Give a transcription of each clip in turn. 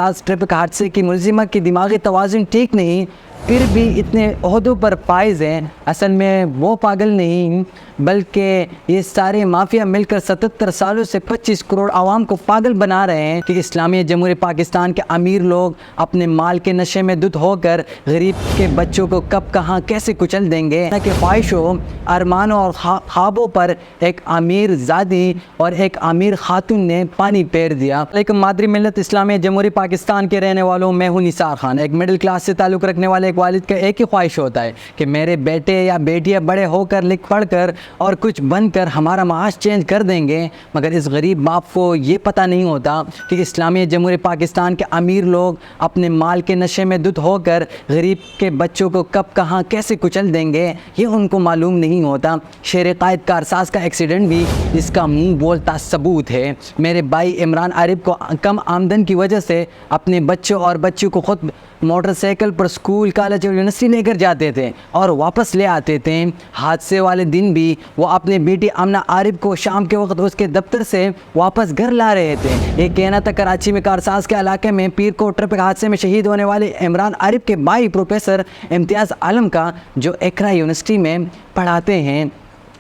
آج ٹریفک حادثے کی ملزمہ کی دماغی توازن ٹھیک نہیں، پھر بھی اتنے عہدوں پر فائز ہیں۔ اصل میں وہ پاگل نہیں بلکہ یہ سارے مافیا مل کر 77 سالوں سے 25 کروڑ عوام کو پاگل بنا رہے ہیں کہ اسلامی جمہوریہ پاکستان کے امیر لوگ اپنے مال کے نشے میں دھت ہو کر غریب کے بچوں کو کب کہاں کیسے کچل دیں گے کہ خواہشوں، ارمانوں اور خوابوں پر ایک امیر زادی اور ایک امیر خاتون نے پانی پھیر دیا۔ لیکن مادری ملت اسلامی جمہوریہ پاکستان کے رہنے والوں میں ہوں نثار خان، ایک مڈل کلاس سے تعلق رکھنے والے ایک والد کا ایک ہی خواہش ہوتا ہے کہ میرے بیٹے یا بیٹیاں بڑے ہو کر لکھ پڑھ کر اور کچھ بن کر ہمارا معاش چینج کر دیں گے، مگر اس غریب باپ کو یہ پتہ نہیں ہوتا کہ اسلامی جمہوریہ پاکستان کے امیر لوگ اپنے مال کے نشے میں دھت ہو کر غریب کے بچوں کو کب کہاں کیسے کچل دیں گے، یہ ان کو معلوم نہیں ہوتا۔ شیر قائد کارساز کا ایکسیڈنٹ بھی اس کا منہ بولتا ثبوت ہے۔ میرے بھائی عمران عارف کو کم آمدن کی وجہ سے اپنے بچوں اور بچیوں کو خود موٹر سائیکل پر اسکول، کالج اور یونیورسٹی لے کر جاتے تھے اور واپس لے آتے تھے۔ حادثے والے دن بھی وہ اپنے بیٹی آمنہ عارف کو شام کے وقت اس کے دفتر سے واپس گھر لا رہے تھے۔ یہ کہنا تھا کراچی میں کارساز کے علاقے میں پیر کو ٹریفک حادثے میں شہید ہونے والے عمران عارف کے بھائی پروفیسر امتیاز عالم کا، جو اقرا یونیورسٹی میں پڑھاتے ہیں۔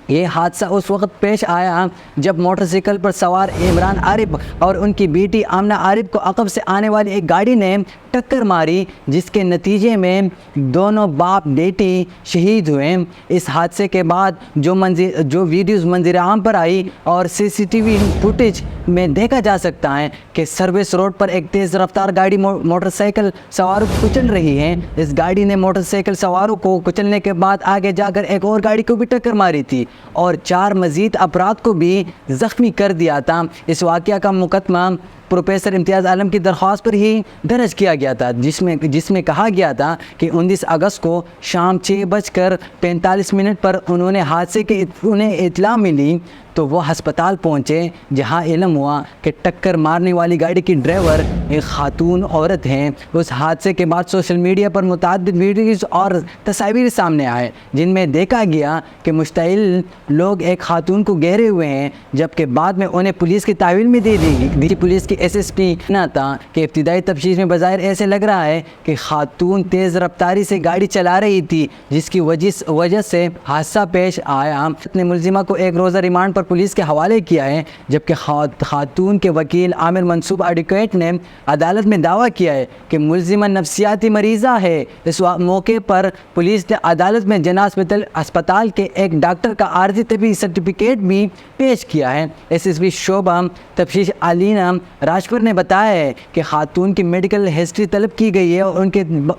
یہ حادثہ اس وقت پیش آیا جب موٹر سائیکل پر سوار عمران عارف اور ان کی بیٹی آمنہ عارف کو عقب سے آنے والی ایک گاڑی نے ٹکر ماری، جس کے نتیجے میں دونوں باپ بیٹی شہید ہوئے۔ اس حادثے کے بعد جو ویڈیوز منظر عام پر آئی اور CCTV فوٹیج میں دیکھا جا سکتا ہے کہ سروس روڈ پر ایک تیز رفتار گاڑی موٹر سائیکل سواروں کو کچل رہی ہے۔ اس گاڑی نے موٹر سائیکل سواروں کو کچلنے کے بعد آگے جا کر ایک اور گاڑی کو بھی ٹکر ماری تھی اور 4 مزید افراد کو بھی زخمی کر دیا تھا۔ اس واقعہ کا مقدمہ پروفیسر امتیاز عالم کی درخواست پر ہی درج کیا گیا تھا، جس میں کہا گیا تھا کہ 19 اگست کو شام 6:45 پر انہیں حادثے کی انہیں اطلاع ملی تو وہ ہسپتال پہنچے، جہاں علم ہوا کہ ٹکر مارنے والی گاڑی کی ڈرائیور ایک خاتون عورت ہیں۔ اس حادثے کے بعد سوشل میڈیا پر متعدد ویڈیوز اور تصاویر سامنے آئے جن میں دیکھا گیا کہ مشتعل لوگ ایک خاتون کو گھیرے ہوئے ہیں، جبکہ بعد میں انہیں پولیس کی تحویل میں دے دی گئی۔ پولیس کی SSP کہنا تھا کہ ابتدائی تفتیش میں بظاہر ایسے لگ رہا ہے کہ خاتون تیز رفتاری سے گاڑی چلا رہی تھی، جس کی وجہ سے حادثہ پیش آیا۔ اپنے ملزمہ کو ایک روزہ ریمانڈ پر پولیس کے حوالے کیا ہے، جبکہ خاتون کے وکیل عامر منصوب ایڈوکیٹ نے عدالت میں دعویٰ کیا ہے کہ ملزمہ نفسیاتی مریضہ ہے۔ اس موقع پر پولیس نے عدالت میں جناح ہسپتال کے ایک ڈاکٹر کا عارضی طبی سرٹیفکیٹ بھی پیش کیا ہے۔ SSP شعبہ تفتیش علینا راجپور نے بتایا ہے کہ خاتون کی میڈیکل ہسٹری طلب کی گئی ہے اور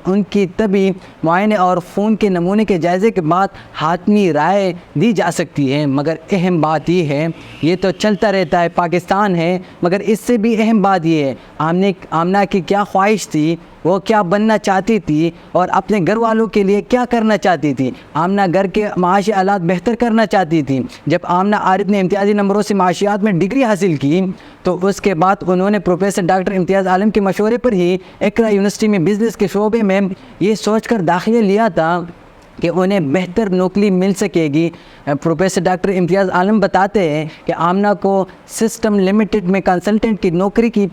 ان کی طبی معائنے اور خون کے نمونے کے جائزے کے بعد حتمی رائے دی جا سکتی ہے۔ مگر اہم بات یہ ہے، یہ تو چلتا رہتا ہے، پاکستان ہے، مگر اس سے بھی اہم بات یہ ہے آمنہ کی کیا خواہش تھی، وہ کیا بننا چاہتی تھی اور اپنے گھر والوں کے لیے کیا کرنا چاہتی تھی۔ آمنہ گھر کے معاشی حالات بہتر کرنا چاہتی تھی۔ جب آمنہ عارف نے امتیازی نمبروں سے معاشیات میں ڈگری حاصل کی تو اس کے بعد انہوں نے پروفیسر ڈاکٹر امتیاز عالم کے مشورے پر ہی اقرا یونیورسٹی میں بزنس کے شعبے میں یہ سوچ کر داخلہ لیا تھا کہ انہیں بہتر نوکری مل سکے گی۔ پروفیسر ڈاکٹر امتیاز عالم بتاتے ہیں کہ آمنہ کو سسٹم لمیٹڈ میں کنسلٹنٹ کی نوکری کی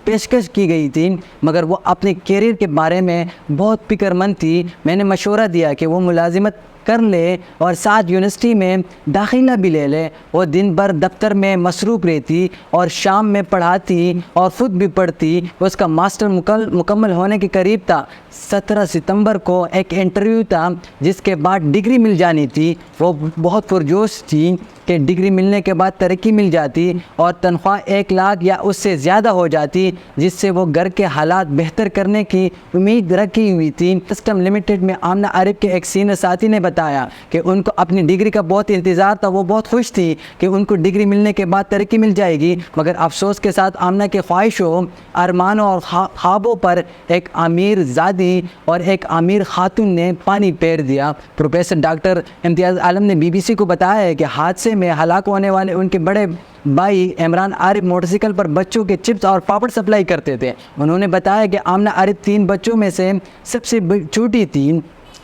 پیشکش کی گئی تھی، مگر وہ اپنے کیریئر کے بارے میں بہت فکر مند تھی۔ میں نے مشورہ دیا کہ وہ ملازمت کر لے اور ساتھ یونیورسٹی میں داخلہ بھی لے لے۔ وہ دن بھر دفتر میں مصروف رہتی اور شام میں پڑھاتی اور خود بھی پڑھتی۔ اس کا ماسٹر مکمل ہونے کے قریب تھا۔ 17 ستمبر کو ایک انٹرویو تھا جس کے بعد ڈگری مل جانی تھی۔ وہ بہت پرجوش تھی کہ ڈگری ملنے کے بعد ترقی مل جاتی اور تنخواہ 1 لاکھ یا اس سے زیادہ ہو جاتی، جس سے وہ گھر کے حالات بہتر کرنے کی امید رکھی ہوئی تھی۔ سسٹم لمیٹڈ میں آمنہ عارف کے ایک سینئر ساتھی نے بتایا کہ ان کو اپنی ڈگری کا بہت انتظار تھا۔ وہ بہت خوش تھی کہ ان کو ڈگری ملنے کے بعد ترقی مل جائے گی، مگر افسوس کے ساتھ آمنہ کے خواہشوں، ارمانوں اور خوابوں پر ایک امیر زادی اور ایک امیر خاتون نے پانی پھیر دیا۔ پروفیسر ڈاکٹر امتیاز عالم نے BBC کو بتایا ہے کہ حادثے میں ہلاک ہونے والے ان کے بڑے بھائی عمران عارف موٹر سائیکل پر بچوں کے چپس اور پاپڑ سپلائی کرتے تھے۔ انہوں نے بتایا کہ آمنہ عارف 3 بچوں میں سے سب سے چھوٹی تھی۔